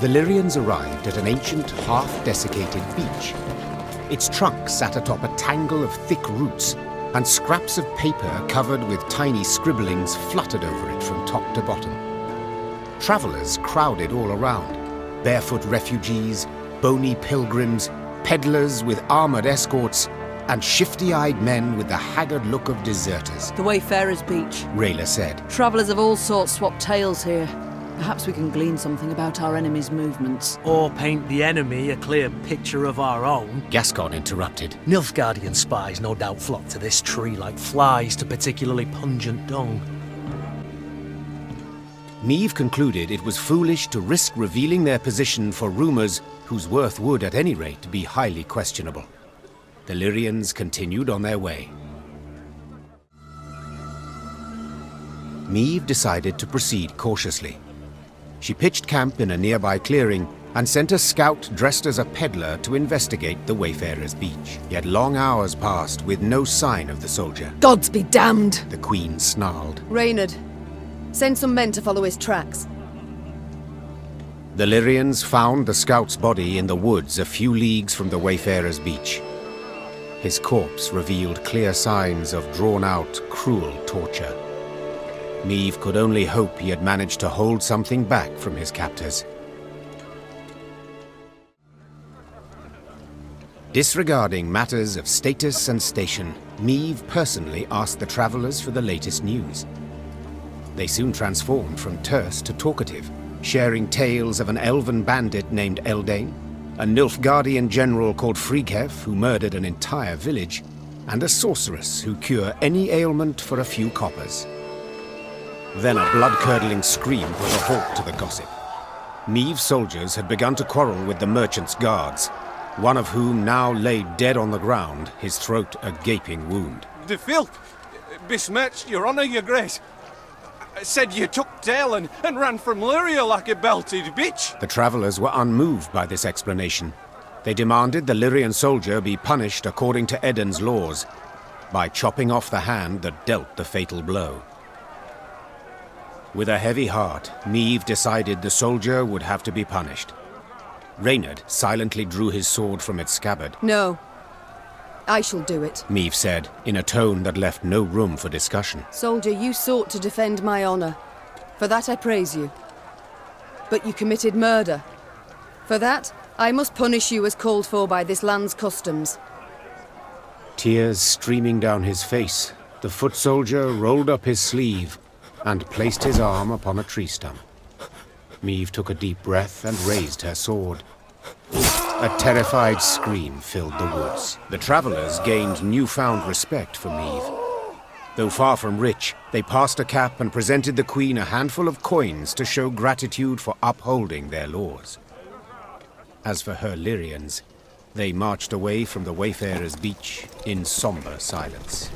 The Lyrians arrived at an ancient, half-desiccated beech. Its trunk sat atop a tangle of thick roots, and scraps of paper covered with tiny scribblings fluttered over it from top to bottom. Travelers crowded all around. Barefoot refugees, bony pilgrims, peddlers with armored escorts, and shifty-eyed men with the haggard look of deserters. The Wayfarer's Beech, Rayla said. Travellers of all sorts swap tales here. Perhaps we can glean something about our enemy's movements. Or paint the enemy a clear picture of our own. Gascon interrupted. Nilfgaardian spies no doubt flock to this tree like flies to particularly pungent dung. Niamh concluded it was foolish to risk revealing their position for rumours whose worth would, at any rate, be highly questionable. The Lyrians continued on their way. Niamh decided to proceed cautiously. She pitched camp in a nearby clearing and sent a scout dressed as a peddler to investigate the Wayfarer's Beech. Yet long hours passed with no sign of the soldier. Gods be damned! The Queen snarled. Reynard, send some men to follow his tracks. The Lyrians found the scout's body in the woods a few leagues from the Wayfarer's Beech. His corpse revealed clear signs of drawn-out, cruel torture. Niamh could only hope he had managed to hold something back from his captors. Disregarding matters of status and station, Niamh personally asked the travelers for the latest news. They soon transformed from terse to talkative, sharing tales of an elven bandit named Eldain, a Nilfgaardian general called Frighev who murdered an entire village, and a sorceress who cure any ailment for a few coppers. Then a blood-curdling scream put a halt to the gossip. Niamh's soldiers had begun to quarrel with the merchant's guards, one of whom now lay dead on the ground, his throat a gaping wound. The filth besmirched your honour, your grace. Said you took tail and ran from Lyria like a belted bitch. The travellers were unmoved by this explanation. They demanded the Lyrian soldier be punished according to Aedirn's laws, by chopping off the hand that dealt the fatal blow. With a heavy heart, Niamh decided the soldier would have to be punished. Reynard silently drew his sword from its scabbard. No. I shall do it, Niamh said, in a tone that left no room for discussion. Soldier, you sought to defend my honour. For that I praise you. But you committed murder. For that, I must punish you as called for by this land's customs. Tears streaming down his face, the foot soldier rolled up his sleeve and placed his arm upon a tree stump. Niamh took a deep breath and raised her sword. A terrified scream filled the woods. The travellers gained newfound respect for Niamh. Though far from rich, they passed a cap and presented the Queen a handful of coins to show gratitude for upholding their laws. As for her Lyrians, they marched away from the Wayfarer's Beech in sombre silence.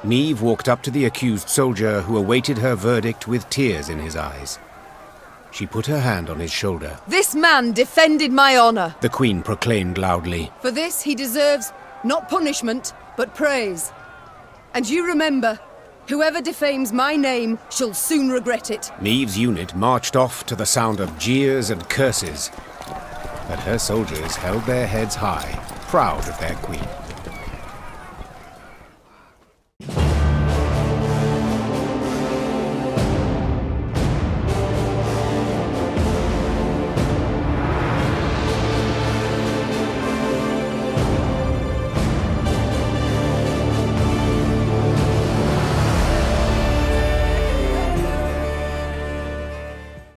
Niamh walked up to the accused soldier who awaited her verdict with tears in his eyes. She put her hand on his shoulder. This man defended my honour. The Queen proclaimed loudly. For this he deserves not punishment, but praise. And you remember, whoever defames my name shall soon regret it. Niamh's unit marched off to the sound of jeers and curses. But her soldiers held their heads high, proud of their queen.